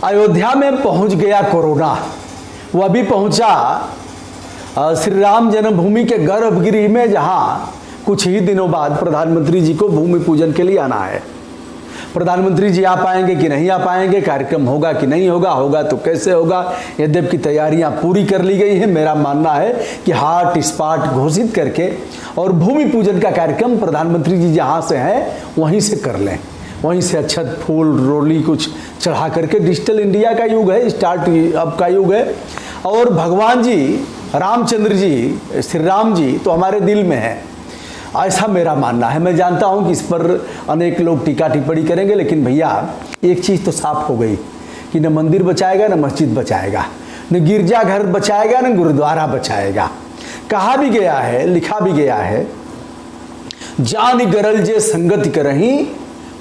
अयोध्या में पहुंच गया कोरोना। वो अभी पहुंचा श्री राम जन्मभूमि के गर्भगृह में, जहां कुछ ही दिनों बाद प्रधानमंत्री जी को भूमि पूजन के लिए आना है। प्रधानमंत्री जी आ पाएंगे कि नहीं आ पाएंगे, कार्यक्रम होगा कि नहीं होगा, होगा तो कैसे होगा, यद्यप की तैयारियां पूरी कर ली गई हैं। मेरा मानना है कि हॉट स्पॉट घोषित करके और भूमि पूजन का कार्यक्रम प्रधानमंत्री जी जहां से हैं वहीं से कर लें, वहीं से अक्षत फूल रोली कुछ चढ़ा करके। डिजिटल इंडिया का युग है, स्टार्ट अप का युग है, और भगवान जी रामचंद्र जी, श्री राम जी तो हमारे दिल में है, ऐसा मेरा मानना है। मैं जानता हूं कि इस पर अनेक लोग टीका टिप्पणी करेंगे, लेकिन भैया एक चीज़ तो साफ हो गई कि न मंदिर बचाएगा, न मस्जिद बचाएगा, न गिरजाघर बचाएगा, न गुरुद्वारा बचाएगा। कहा भी गया है, लिखा भी गया है, जान गरल जे संगति करही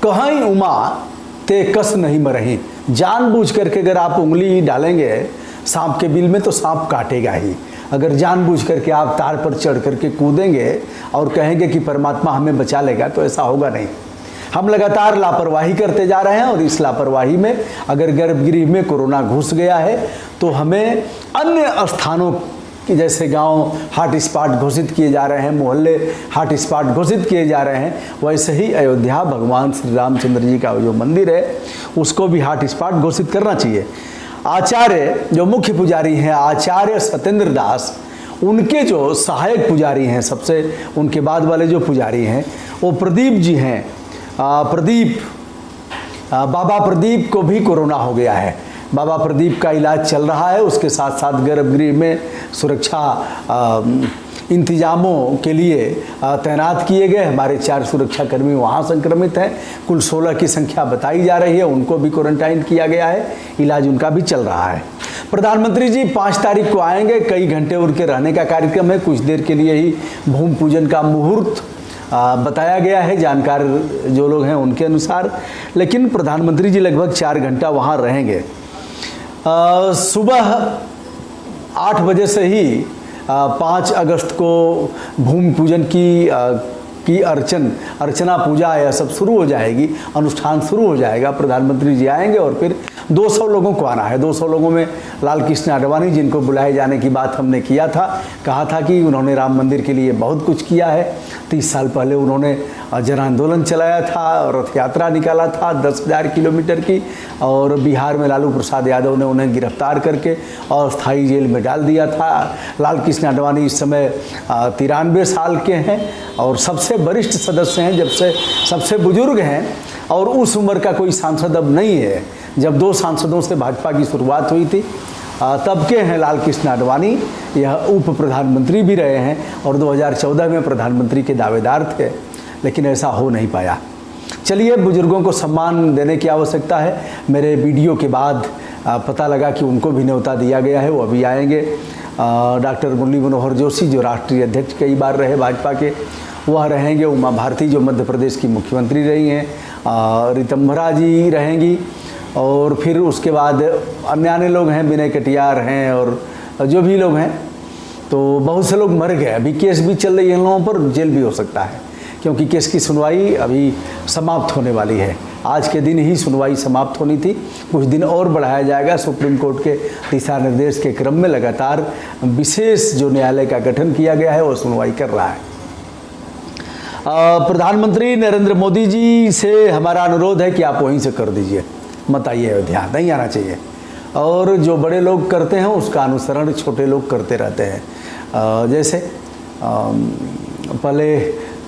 कहीं उमा ते कस नहीं मरही। जानबूझ करके अगर आप उंगली डालेंगे सांप के बिल में तो सांप काटेगा ही। अगर जानबूझ करके आप तार पर चढ़ करके कूदेंगे और कहेंगे कि परमात्मा हमें बचा लेगा, तो ऐसा होगा नहीं। हम लगातार लापरवाही करते जा रहे हैं, और इस लापरवाही में अगर गर्भगृह में कोरोना घुस गया है तो हमें अन्य स्थानों कि जैसे गांव हॉट स्पॉट घोषित किए जा रहे हैं, मोहल्ले हॉट स्पॉट घोषित किए जा रहे हैं, वैसे ही अयोध्या भगवान श्री रामचंद्र जी का जो मंदिर है उसको भी हॉट स्पॉट घोषित करना चाहिए। आचार्य जो मुख्य पुजारी हैं, आचार्य सत्येंद्र दास, उनके जो सहायक पुजारी हैं, सबसे उनके बाद वाले जो पुजारी हैं वो प्रदीप जी हैं। बाबा प्रदीप को भी कोरोना हो गया है। बाबा प्रदीप का इलाज चल रहा है, उसके साथ साथ गर्भगृह में सुरक्षा इंतजामों के लिए तैनात किए गए। हमारे 4 सुरक्षाकर्मी वहाँ संक्रमित हैं। कुल 16 की संख्या बताई जा रही है, उनको भी क्वारंटाइन किया गया है, इलाज उनका भी चल रहा है। प्रधानमंत्री जी 5 तारीख को आएंगे, कई घंटे उनके रहने का कार्यक्रम है, कुछ देर के लिए ही भूमि पूजन का मुहूर्त बताया गया है जानकार जो लोग हैं उनके अनुसार। लेकिन प्रधानमंत्री जी लगभग 4 घंटा वहाँ रहेंगे। सुबह 8 बजे से ही 5 अगस्त को भूमि पूजन की अर्चना पूजा यह सब शुरू हो जाएगी, अनुष्ठान शुरू हो जाएगा। प्रधानमंत्री जी आएंगे और फिर 200 लोगों को आना है। 200 लोगों में लाल कृष्ण आडवाणी, जिनको बुलाए जाने की बात हमने किया था, कहा था कि उन्होंने राम मंदिर के लिए बहुत कुछ किया है। 30 साल पहले उन्होंने जन आंदोलन चलाया था, रथ यात्रा निकाला था 10,000 किलोमीटर की, और बिहार में लालू प्रसाद यादव ने उन्हें गिरफ्तार करके और स्थायी जेल में डाल दिया था। लाल कृष्ण आडवाणी इस समय 93 साल के हैं और सबसे वरिष्ठ सदस्य हैं, जब से सबसे बुजुर्ग हैं, और उस उम्र का कोई सांसद अब नहीं है। जब 2 सांसदों से भाजपा की शुरुआत हुई थी तब के हैं लाल कृष्ण आडवाणी। यह उप प्रधानमंत्री भी रहे हैं और 2014 में प्रधानमंत्री के दावेदार थे, लेकिन ऐसा हो नहीं पाया। चलिए, बुजुर्गों को सम्मान देने की आवश्यकता है। मेरे वीडियो के बाद पता लगा कि उनको भी न्योता दिया गया है, वो अभी आएंगे। डॉक्टर मुरली मनोहर जोशी जो राष्ट्रीय अध्यक्ष कई बार रहे भाजपा के, वह रहेंगे। उमा भारती जो मध्य प्रदेश की मुख्यमंत्री रही हैं, रितंभरा जी रहेंगी, और फिर उसके बाद अन्य लोग हैं, विनय कटियार हैं, और जो भी लोग हैं। तो बहुत से लोग मर गए, अभी केस भी चल रही है इन लोगों पर, जेल भी हो सकता है, क्योंकि केस की सुनवाई अभी समाप्त होने वाली है। आज के दिन ही सुनवाई समाप्त होनी थी, कुछ दिन और बढ़ाया जाएगा। सुप्रीम कोर्ट के दिशा निर्देश के क्रम में लगातार विशेष जो न्यायालय का गठन किया गया है वो सुनवाई कर रहा है। प्रधानमंत्री नरेंद्र मोदी जी से हमारा अनुरोध है कि आप वहीं से कर दीजिए, मत आइए अयोध्या, नहीं आना चाहिए। और जो बड़े लोग करते हैं उसका अनुसरण छोटे लोग करते रहते हैं। जैसे पहले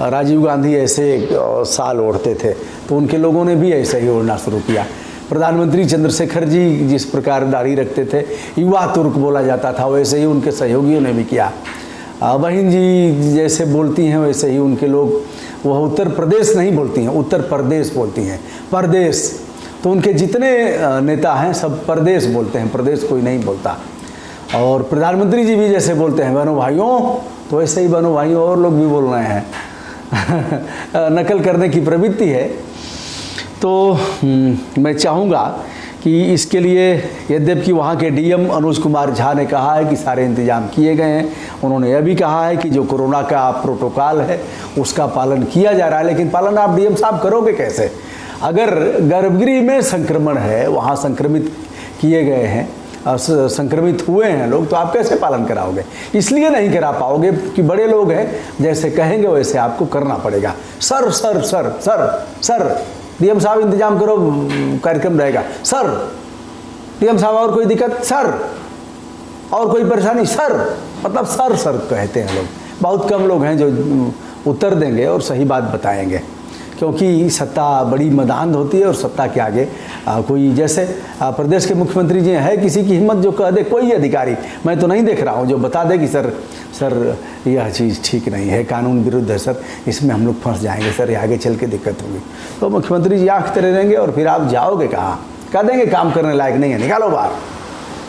राजीव गांधी ऐसे साल ओढ़ते थे तो उनके लोगों ने भी ऐसे ही ओढ़ना शुरू किया। प्रधानमंत्री चंद्रशेखर जी जिस प्रकार दाढ़ी रखते थे, युवा तुर्क बोला जाता था, वैसे ही उनके सहयोगियों ने भी किया। बहन जी जैसे बोलती हैं वैसे ही उनके लोग, वह उत्तर प्रदेश नहीं बोलती हैं, उत्तर प्रदेश बोलती हैं, परदेश। तो उनके जितने नेता हैं सब परदेश बोलते हैं, प्रदेश कोई नहीं बोलता। और प्रधानमंत्री जी भी जैसे बोलते हैं बहनों भाइयों, तो ऐसे ही बहनों भाइयों और लोग भी बोल रहे हैं। नकल करने की प्रवृत्ति है। तो मैं चाहूँगा कि इसके लिए, यद्यपि वहाँ के डीएम अनुज कुमार झा ने कहा है कि सारे इंतजाम किए गए हैं, उन्होंने यह भी कहा है कि जो कोरोना का प्रोटोकॉल है उसका पालन किया जा रहा है, लेकिन पालन आप डीएम साहब करोगे कैसे? अगर गर्भगृह में संक्रमण है, वहाँ संक्रमित किए गए हैं, संक्रमित हुए हैं लोग, तो आप कैसे पालन कराओगे? इसलिए नहीं करा पाओगे कि बड़े लोग हैं, जैसे कहेंगे वैसे आपको करना पड़ेगा। Sir sir sir sir sir DM साहब इंतजाम करो, कार्यक्रम रहेगा। सर डीएम साहब और कोई दिक्कत? सर और कोई परेशानी? सर मतलब सर सर कहते हैं लोग। बहुत कम लोग हैं जो उत्तर देंगे और सही बात बताएंगे, क्योंकि सत्ता बड़ी मदान्ध होती है और सत्ता के आगे कोई, जैसे प्रदेश के मुख्यमंत्री जी हैं, किसी की हिम्मत जो कह दे, कोई अधिकारी मैं तो नहीं देख रहा हूं जो बता दे कि सर यह चीज़ ठीक नहीं है, कानून विरुद्ध है सर, इसमें हम लोग फंस जाएंगे सर, ये आगे चल के दिक्कत होगी। तो मुख्यमंत्री जी आँख तेरे रहेंगे और फिर आप जाओगे कहाँ? कह देंगे काम करने लायक नहीं है, निकालो बाहर।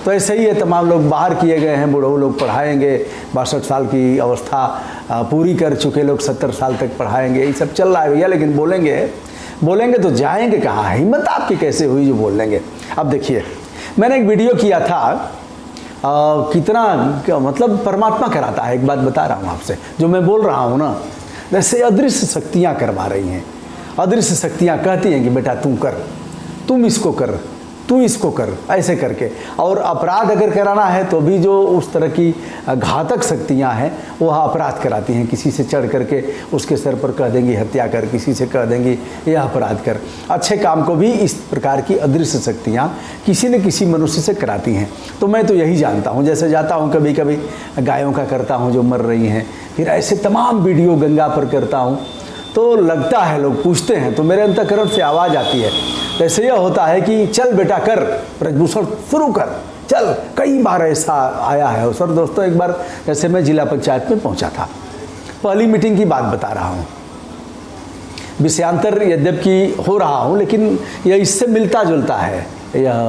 तो ऐसे ही है, तमाम लोग बाहर किए गए हैं, बूढ़ों लोग पढ़ाएंगे, 62 साल की अवस्था पूरी कर चुके लोग 70 साल तक पढ़ाएंगे, ये सब चल रहा है भैया। लेकिन बोलेंगे तो जाएंगे कहाँ? हिम्मत आपकी कैसे हुई जो बोल लेंगे? अब देखिए, मैंने एक वीडियो किया था, कितना मतलब परमात्मा कराता है। एक बात बता रहा हूँ आपसे, जो मैं बोल रहा हूँ ना, जैसे अदृश्य शक्तियाँ करवा रही हैं। अदृश्य शक्तियाँ कहती हैं कि बेटा तू कर, तुम इसको कर, तू इसको कर, ऐसे करके। और अपराध अगर कराना है तो भी जो उस तरह की घातक शक्तियां हैं वह अपराध कराती हैं। किसी से चढ़ करके उसके सर पर कह देंगी हत्या कर, किसी से कह देंगी यह अपराध कर। अच्छे काम को भी इस प्रकार की अदृश्य शक्तियां किसी न किसी मनुष्य से कराती हैं। तो मैं तो यही जानता हूँ, जैसे जाता हूँ कभी कभी गायों का करता हूँ जो मर रही हैं, फिर ऐसे तमाम वीडियो गंगा पर करता हूँ, तो लगता है, लोग पूछते हैं तो मेरे अंतःकरण से आवाज़ आती है। ऐसे यह होता है कि चल बेटा कर, ब्रजभूषण शुरू कर, चल। कई बार ऐसा आया है। और सर दोस्तों, एक बार जैसे मैं जिला पंचायत में पहुंचा था, पहली मीटिंग की बात बता रहा हूं, विषयांतर यद्यपि हो रहा हूं लेकिन यह इससे मिलता जुलता है, यह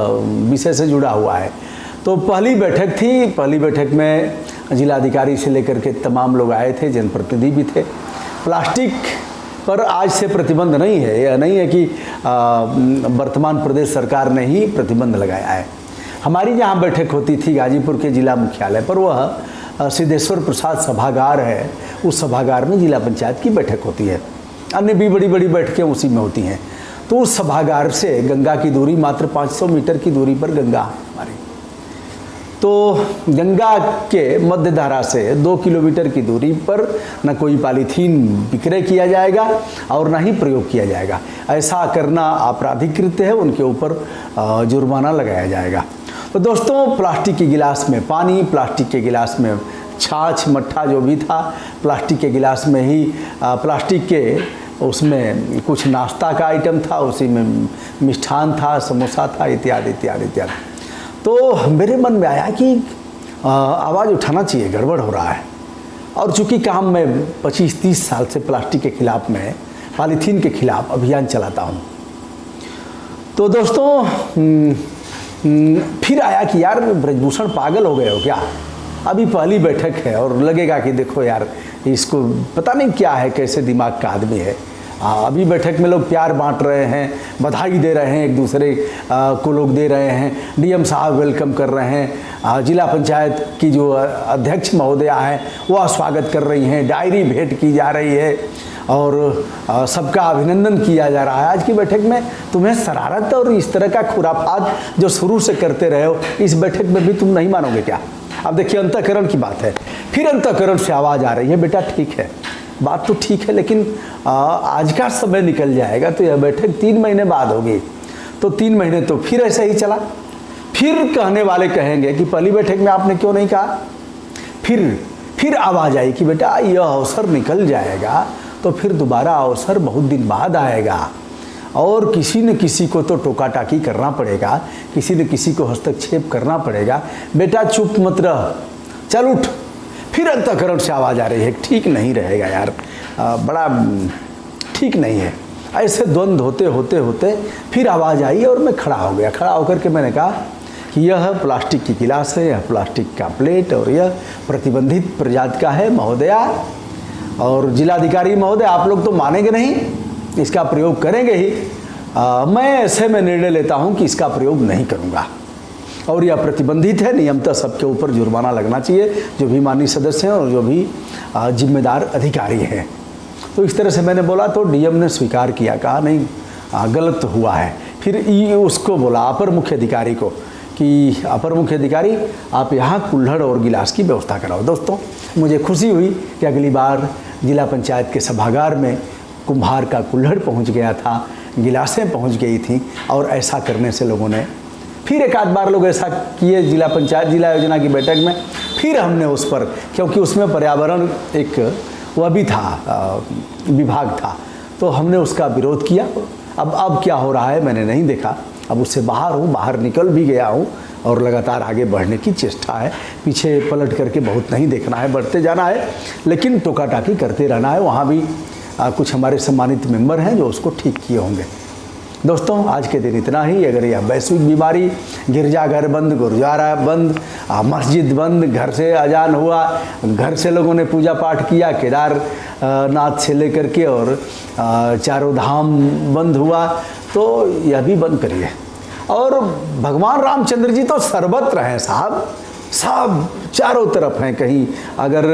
विषय से जुड़ा हुआ है। तो पहली बैठक थी, पहली बैठक में जिलाधिकारी से लेकर के तमाम लोग आए थे, जनप्रतिनिधि भी थे। प्लास्टिक पर आज से प्रतिबंध नहीं है, यह नहीं है कि वर्तमान प्रदेश सरकार ने ही प्रतिबंध लगाया है। हमारी जहाँ बैठक होती थी गाजीपुर के जिला मुख्यालय पर, वह सिद्धेश्वर प्रसाद सभागार है, उस सभागार में जिला पंचायत की बैठक होती है। अन्य भी बड़ी बड़ी बैठकें उसी में होती हैं। तो उस सभागार से गंगा की दूरी मात्र 500 मीटर की दूरी पर गंगा हमारी। तो गंगा के मध्य धारा से 2 किलोमीटर की दूरी पर न कोई पॉलीथीन विक्रय किया जाएगा और न ही प्रयोग किया जाएगा। ऐसा करना आपराधिक कृत्य है, उनके ऊपर जुर्माना लगाया जाएगा। तो दोस्तों, प्लास्टिक के गिलास में पानी, प्लास्टिक के गिलास में छाछ, मट्ठा जो भी था, प्लास्टिक के गिलास में ही प्लास्टिक के उसमें कुछ नाश्ता का आइटम था, उसी में मिष्ठान था, समोसा था, इत्यादि इत्यादि इत्यादि। तो मेरे मन में आया कि आवाज़ उठाना चाहिए, गड़बड़ हो रहा है। और चूँकि काम मैं 25-30 साल से प्लास्टिक के खिलाफ में, पॉलीथीन के खिलाफ अभियान चलाता हूँ, तो दोस्तों फिर आया कि यार ब्रजभूषण पागल हो गए हो क्या? अभी पहली बैठक है और लगेगा कि देखो यार इसको पता नहीं क्या है, कैसे दिमाग का आदमी है। अभी बैठक में लोग प्यार बांट रहे हैं, बधाई दे रहे हैं, एक दूसरे को लोग दे रहे हैं, डीएम साहब वेलकम कर रहे हैं, जिला पंचायत की जो अध्यक्ष महोदया हैं वह स्वागत कर रही हैं, डायरी भेंट की जा रही है और सबका अभिनंदन किया जा रहा है। आज की बैठक में तुम्हें शरारत और इस तरह का खुराफात जो शुरू से करते रहे हो, इस बैठक में भी तुम नहीं मानोगे क्या? अब देखिए, अंतःकरण की बात है। फिर अंतःकरण से आवाज़ आ रही है, बेटा ठीक है, बात तो ठीक है, लेकिन आज का समय निकल जाएगा तो यह बैठक 3 महीने बाद होगी। तो 3 महीने तो फिर ऐसे ही चला। फिर कहने वाले कहेंगे कि पहली बैठक में आपने क्यों नहीं कहा? फिर आवाज़ आई कि बेटा यह अवसर निकल जाएगा तो फिर दोबारा अवसर बहुत दिन बाद आएगा और किसी न किसी को तो टोका टाकी करना पड़ेगा, किसी न किसी को हस्तक्षेप करना पड़ेगा। बेटा चुप मत रह, चल उठ। फिर अंतःकरण से आवाज़ आ रही है, ठीक नहीं रहेगा यार, बड़ा ठीक नहीं है। ऐसे द्वंद्व होते होते होते फिर आवाज़ आई और मैं खड़ा हो गया। खड़ा होकर के मैंने कहा कि यह प्लास्टिक की गिलास है, यह प्लास्टिक का प्लेट और यह प्रतिबंधित प्रजाति का है महोदया और जिलाधिकारी महोदय, आप लोग तो मानेंगे नहीं, इसका प्रयोग करेंगे ही। मैं ऐसे में निर्णय लेता हूँ कि इसका प्रयोग नहीं करूँगा और यह प्रतिबंधित है। नियमतः सबके ऊपर जुर्माना लगना चाहिए, जो भी माननीय सदस्य हैं और जो भी जिम्मेदार अधिकारी हैं। तो इस तरह से मैंने बोला तो डीएम ने स्वीकार किया, कहा नहीं गलत हुआ है। फिर उसको बोला अपर मुख्य अधिकारी को कि अपर मुख्य अधिकारी आप यहाँ कुल्हड़ और गिलास की व्यवस्था कराओ। दोस्तों मुझे खुशी हुई कि अगली बार जिला पंचायत के सभागार में कुम्हार का कुल्हड़ पहुँच गया था, गिलासें पहुँच गई थी, और ऐसा करने से लोगों ने फिर एक आध बार लोग ऐसा किए जिला पंचायत जिला योजना की बैठक में। फिर हमने उस पर, क्योंकि उसमें पर्यावरण एक वह भी था विभाग था, तो हमने उसका विरोध किया। अब क्या हो रहा है मैंने नहीं देखा, अब उससे बाहर हूँ, बाहर निकल भी गया हूँ और लगातार आगे बढ़ने की चेष्टा है। पीछे पलट करके बहुत नहीं देखना है, बढ़ते जाना है, लेकिन टोका टाकी करते रहना है। वहाँ भी कुछ हमारे सम्मानित मेंबर हैं जो उसको ठीक किए होंगे। दोस्तों आज के दिन इतना ही। अगर यह वैश्विक बीमारी, गिरजाघर बंद, गुरुद्वारा बंद, मस्जिद बंद, घर से अजान हुआ, घर से लोगों ने पूजा पाठ किया, केदारनाथ से लेकर के और चारों धाम बंद हुआ, तो यह भी बंद करिए। और भगवान रामचंद्र जी तो सर्वत्र हैं साहब, सब चारों तरफ हैं। कहीं अगर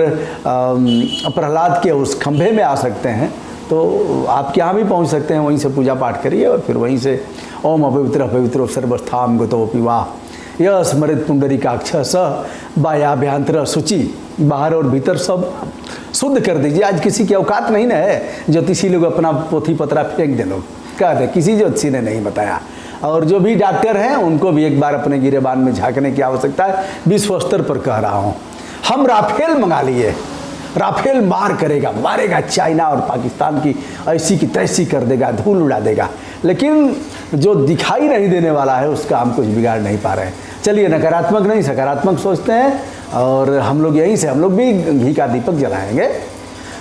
प्रहलाद के उस खंभे में आ सकते हैं तो आप यहाँ भी पहुँच सकते हैं, वहीं से पूजा पाठ करिए और फिर वहीं से ओम अपवित्र अपवित्रो सर्वस्थाम गतोपि वाह यह स्मृत पुंडरीकाक्ष स बाह्याभ्यंतर शुचि, बाहर और भीतर सब शुद्ध कर दीजिए। आज किसी की औकात नहीं ना है, ज्योतिषी लोग अपना पोथी पतरा फेंक दे, लोग कह दे किसी ज्योतिषी ने नहीं बताया। और जो भी डॉक्टर हैं उनको भी एक बार अपने गिरेबान में झांकने की आवश्यकता है। विश्व स्तर पर कह रहा हूँ, हम राफेल मंगा लिए, राफेल मार करेगा, मारेगा चाइना और पाकिस्तान की ऐसी की तैसी कर देगा, धूल उड़ा देगा, लेकिन जो दिखाई नहीं देने वाला है उसका हम कुछ बिगाड़ नहीं पा रहे हैं। चलिए नकारात्मक नहीं सकारात्मक सोचते हैं, और हम लोग यहीं से हम लोग भी घी का दीपक जलाएंगे।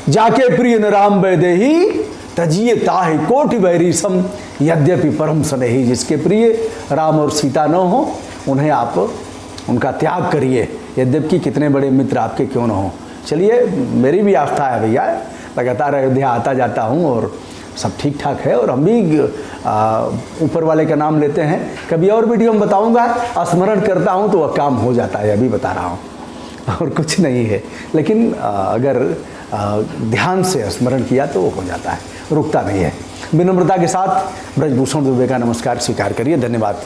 जाके प्रिय न राम वैदेही तजिए ताहि कोटि वैरी सम, यद्यपि परम स्नेही। जिसके प्रिय राम और सीता न हो उन्हें आप उनका त्याग करिए, यद्यपि कितने बड़े मित्र आपके क्यों न हो। चलिए मेरी भी आस्था है भैया, लगातार अयोध्या आता जाता हूँ और सब ठीक ठाक है, और हम भी ऊपर वाले का नाम लेते हैं। कभी और वीडियो में बताऊँगा, स्मरण करता हूँ तो वह काम हो जाता है, अभी बता रहा हूँ, और कुछ नहीं है। लेकिन अगर ध्यान से स्मरण किया तो वो हो जाता है, रुकता नहीं है। विनम्रता के साथ ब्रजभूषण दुबे का नमस्कार स्वीकार करिए। धन्यवाद।